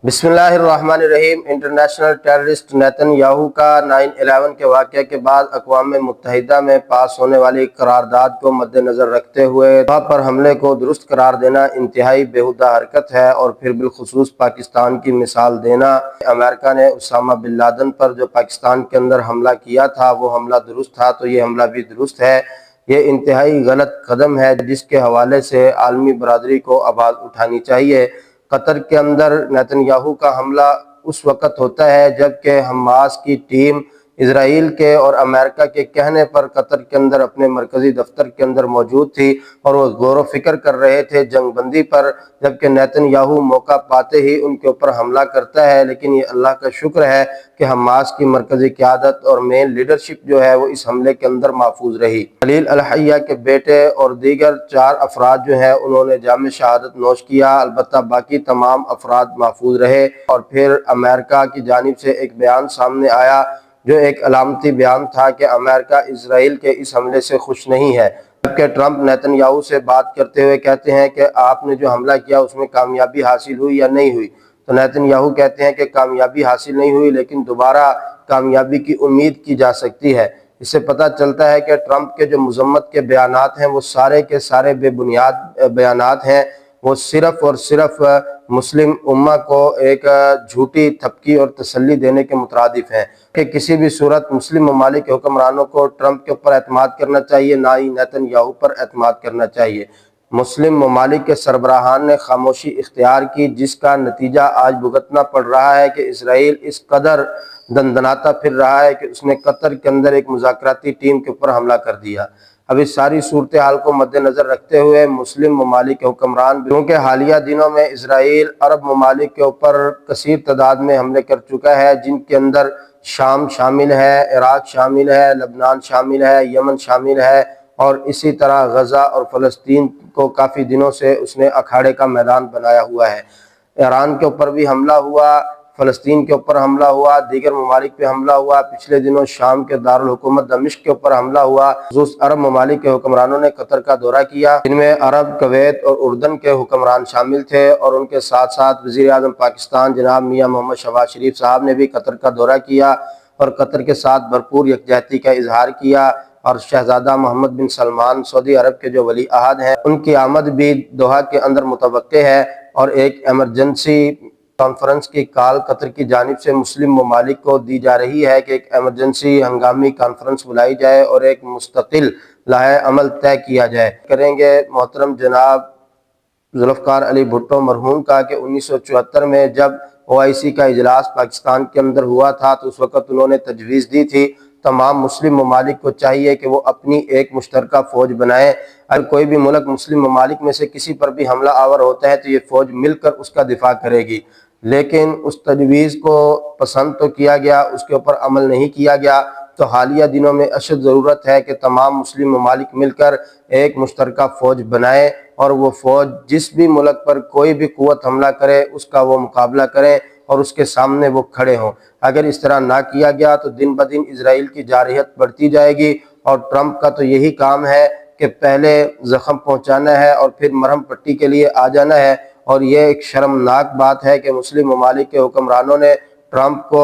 بسم اللہ الرحمن الرحیم۔ انٹرنیشنل ٹیررسٹ نیتن یاہو کا 9/11 کے واقعے کے بعد اقوام متحدہ میں پاس ہونے والی قرارداد کو مد نظر رکھتے ہوئے وہاں پر حملے کو درست قرار دینا انتہائی بیہودہ حرکت ہے، اور پھر بالخصوص پاکستان کی مثال دینا۔ امریکہ نے اسامہ بن لادن پر جو پاکستان کے اندر حملہ کیا تھا وہ حملہ درست تھا، تو یہ حملہ بھی درست ہے۔ یہ انتہائی غلط قدم ہے جس کے حوالے سے عالمی برادری کو آواز اٹھانی چاہیے۔ قطر کے اندر نیتن یاہو کا حملہ اس وقت ہوتا ہے جب کہ حماس کی ٹیم اسرائیل کے اور امریکہ کے کہنے پر قطر کے اندر اپنے مرکزی دفتر کے اندر موجود تھی، اور وہ غور و فکر کر رہے تھے جنگ بندی پر، جبکہ نیتن یاہو موقع پاتے ہی ان کے اوپر حملہ کرتا ہے۔ لیکن یہ اللہ کا شکر ہے کہ حماس کی مرکزی قیادت اور مین لیڈرشپ جو ہے وہ اس حملے کے اندر محفوظ رہی۔ خلیل الحیہ کے بیٹے اور دیگر 4 افراد جو ہیں انہوں نے جام شہادت نوش کیا، البتہ باقی تمام افراد محفوظ رہے۔ اور پھر امریکہ کی جانب سے ایک بیان سامنے آیا جو ایک علامتی بیان تھا کہ امریکہ اسرائیل کے اس حملے سے خوش نہیں ہے، جبکہ ٹرمپ نیتن یاہو سے بات کرتے ہوئے کہتے ہیں کہ آپ نے جو حملہ کیا اس میں کامیابی حاصل ہوئی یا نہیں ہوئی، تو نیتن یاہو کہتے ہیں کہ کامیابی حاصل نہیں ہوئی، لیکن دوبارہ کامیابی کی امید کی جا سکتی ہے۔ اس سے پتہ چلتا ہے کہ ٹرمپ کے جو مذمت کے بیانات ہیں وہ سارے کے سارے بے بنیاد بیانات ہیں، وہ صرف اور صرف مسلم امہ کو ایک جھوٹی تھپکی اور تسلی دینے کے مترادف ہیں کہ کسی بھی صورت مسلم ممالک کے حکمرانوں کو ٹرمپ کے اوپر اعتماد کرنا چاہیے، نہ ہی نیتن یاہو پر اعتماد کرنا چاہیے۔ مسلم ممالک کے سربراہان نے خاموشی اختیار کی، جس کا نتیجہ آج بھگتنا پڑ رہا ہے کہ اسرائیل اس قدر دندناتا پھر رہا ہے کہ اس نے قطر کے اندر ایک مذاکراتی ٹیم کے اوپر حملہ کر دیا۔ اب اس ساری صورتحال کو مد نظر رکھتے ہوئے مسلم ممالک کے حکمران، کیونکہ حالیہ دنوں میں اسرائیل عرب ممالک کے اوپر کثیر تعداد میں حملے کر چکا ہے، جن کے اندر شام شامل ہے، عراق شامل ہے، لبنان شامل ہے، یمن شامل ہے، اور اسی طرح غزہ اور فلسطین کو کافی دنوں سے اس نے اکھاڑے کا میدان بنایا ہوا ہے۔ ایران کے اوپر بھی حملہ ہوا، فلسطین کے اوپر حملہ ہوا، دیگر ممالک پہ حملہ ہوا، پچھلے دنوں شام کے دارالحکومت دمشق کے اوپر حملہ ہوا۔ خصوص عرب ممالک کے حکمرانوں نے قطر کا دورہ کیا، جن میں عرب، کویت اور اردن کے حکمران شامل تھے، اور ان کے ساتھ ساتھ وزیر اعظم پاکستان جناب میاں محمد شہباز شریف صاحب نے بھی قطر کا دورہ کیا اور قطر کے ساتھ بھرپور یکجہتی کا اظہار کیا، اور شہزادہ محمد بن سلمان سعودی عرب کے جو ولی عہد ہیں ان کی آمد بھی دوحہ کے اندر متوقع ہے، اور ایک ایمرجنسی کانفرنس کی کال قطر کی جانب سے مسلم ممالک کو دی جا رہی ہے کہ ایک ایمرجنسی ہنگامی کانفرنس بلائی جائے اور ایک مستقل لائحہ عمل طے کیا جائے۔ کریں گے محترم جناب ذوالفقار علی بھٹو مرحوم کا کہ 1974 میں جب OIC کا اجلاس پاکستان کے اندر ہوا تھا تو اس وقت انہوں نے تجویز دی تھی تمام مسلم ممالک کو چاہیے کہ وہ اپنی ایک مشترکہ فوج بنائیں۔ اگر کوئی بھی ملک مسلم ممالک میں سے کسی پر بھی حملہ آور ہوتا ہے تو یہ فوج مل کر اس کا دفاع کرے گی، لیکن اس تجویز کو پسند تو کیا گیا، اس کے اوپر عمل نہیں کیا گیا۔ تو حالیہ دنوں میں اشد ضرورت ہے کہ تمام مسلم ممالک مل کر ایک مشترکہ فوج بنائیں، اور وہ فوج جس بھی ملک پر کوئی بھی قوت حملہ کرے اس کا وہ مقابلہ کریں اور اس کے سامنے وہ کھڑے ہوں۔ اگر اس طرح نہ کیا گیا تو دن بدن اسرائیل کی جارحیت بڑھتی جائے گی، اور ٹرمپ کا تو یہی کام ہے کہ پہلے زخم پہنچانا ہے اور پھر مرہم پٹی کے لیے آ جانا ہے۔ اور یہ ایک شرمناک بات ہے کہ مسلم ممالک کے حکمرانوں نے ٹرمپ کو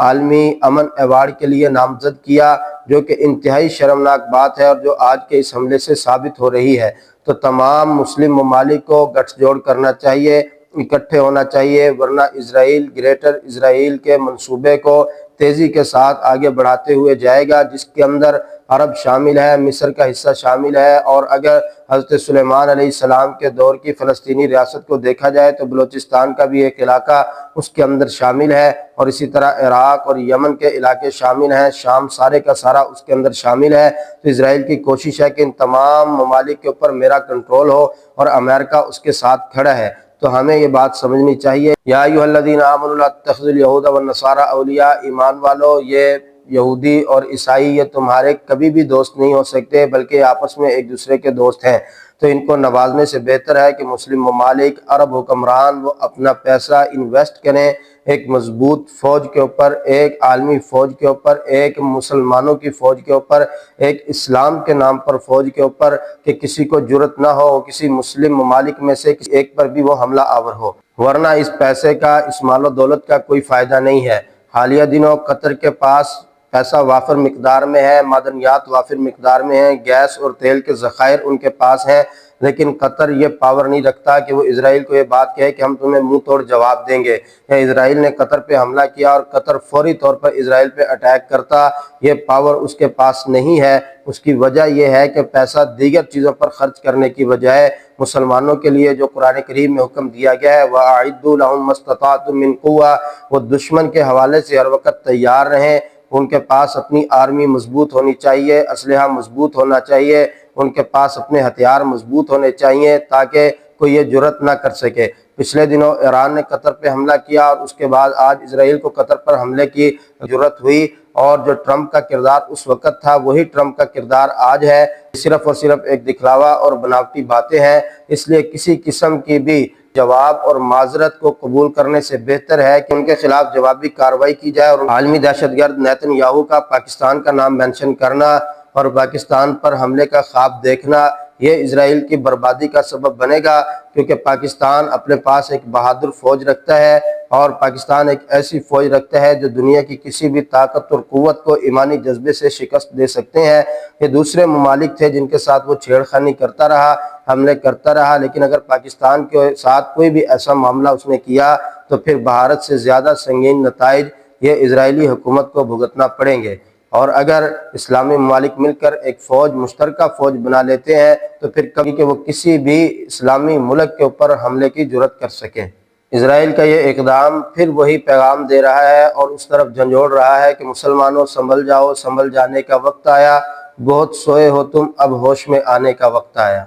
عالمی امن ایوارڈ کے لیے نامزد کیا، جو کہ انتہائی شرمناک بات ہے اور جو آج کے اس حملے سے ثابت ہو رہی ہے۔ تو تمام مسلم ممالک کو گٹھ جوڑ کرنا چاہیے، اکٹھے ہونا چاہیے، ورنہ اسرائیل گریٹر اسرائیل کے منصوبے کو تیزی کے ساتھ آگے بڑھاتے ہوئے جائے گا، جس کے اندر عرب شامل ہے، مصر کا حصہ شامل ہے، اور اگر حضرت سلیمان علیہ السلام کے دور کی فلسطینی ریاست کو دیکھا جائے تو بلوچستان کا بھی ایک علاقہ اس کے اندر شامل ہے، اور اسی طرح عراق اور یمن کے علاقے شامل ہیں، شام سارے کا سارا اس کے اندر شامل ہے۔ تو اسرائیل کی کوشش ہے کہ ان تمام ممالک کے اوپر میرا کنٹرول ہو، اور امریکہ اس کے ساتھ کھڑا ہے۔ تو ہمیں یہ بات سمجھنی چاہیے، یا ایھا الذین آمنوا لا تتخذوا اليہود والنصارى اولیاء، ایمان والو یہ یہودی اور عیسائی یہ تمہارے کبھی بھی دوست نہیں ہو سکتے، بلکہ آپس میں ایک دوسرے کے دوست ہیں۔ تو ان کو نوازنے سے بہتر ہے کہ مسلم ممالک، عرب حکمران وہ اپنا پیسہ انویسٹ کریں ایک مضبوط فوج کے اوپر، ایک عالمی فوج کے اوپر، ایک مسلمانوں کی فوج کے اوپر، ایک اسلام کے نام پر فوج کے اوپر، کہ کسی کو جرت نہ ہو کسی مسلم ممالک میں سے کسی ایک پر بھی وہ حملہ آور ہو، ورنہ اس پیسے کا، اس مال و دولت کا کوئی فائدہ نہیں ہے۔ حالیہ دنوں قطر کے پاس پیسہ وافر مقدار میں ہے، معدنیات وافر مقدار میں ہیں، گیس اور تیل کے ذخائر ان کے پاس ہیں، لیکن قطر یہ پاور نہیں رکھتا کہ وہ اسرائیل کو یہ بات کہے کہ ہم تمہیں منہ توڑ جواب دیں گے، یا اسرائیل نے قطر پہ حملہ کیا اور قطر فوری طور پر اسرائیل پہ اٹیک کرتا، یہ پاور اس کے پاس نہیں ہے۔ اس کی وجہ یہ ہے کہ پیسہ دیگر چیزوں پر خرچ کرنے کی بجائے مسلمانوں کے لیے جو قرآن کریم میں حکم دیا گیا ہے وَأَعِدُّوا لَهُم مَّا اسْتَطَعْتُم مِّن قُوَّةٍ، وہ دشمن کے حوالے سے ہر وقت تیار رہیں، ان کے پاس اپنی آرمی مضبوط ہونی چاہیے، اسلحہ مضبوط ہونا چاہیے، ان کے پاس اپنے ہتھیار مضبوط ہونے چاہیے تاکہ کوئی یہ جرت نہ کر سکے۔ پچھلے دنوں ایران نے قطر پہ حملہ کیا اور اس کے بعد آج اسرائیل کو قطر پر حملے کی جرت ہوئی، اور جو ٹرمپ کا کردار اس وقت تھا وہی ٹرمپ کا کردار آج ہے، صرف اور صرف ایک دکھلاوا اور بناوٹی باتیں ہیں۔ اس لیے کسی قسم کی بھی جواب اور معذرت کو قبول کرنے سے بہتر ہے کہ ان کے خلاف جوابی کارروائی کی جائے، اور عالمی دہشت گرد نیتن یاہو کا پاکستان کا نام مینشن کرنا اور پاکستان پر حملے کا خواب دیکھنا یہ اسرائیل کی بربادی کا سبب بنے گا، کیونکہ پاکستان اپنے پاس ایک بہادر فوج رکھتا ہے، اور پاکستان ایک ایسی فوج رکھتا ہے جو دنیا کی کسی بھی طاقت اور قوت کو ایمانی جذبے سے شکست دے سکتے ہیں۔ یہ دوسرے ممالک تھے جن کے ساتھ وہ چھیڑ خانی کرتا رہا، حملے کرتا رہا، لیکن اگر پاکستان کے ساتھ کوئی بھی ایسا معاملہ اس نے کیا تو پھر بھارت سے زیادہ سنگین نتائج یہ اسرائیلی حکومت کو بھگتنا پڑیں گے۔ اور اگر اسلامی ممالک مل کر ایک فوج، مشترکہ فوج بنا لیتے ہیں تو پھر کبھی کہ وہ کسی بھی اسلامی ملک کے اوپر حملے کی جرت کر سکیں۔ اسرائیل کا یہ اقدام پھر وہی پیغام دے رہا ہے اور اس طرف جھنجھوڑ رہا ہے کہ مسلمانوں سنبھل جاؤ، سنبھل جانے کا وقت آیا، بہت سوئے ہو تم، اب ہوش میں آنے کا وقت آیا۔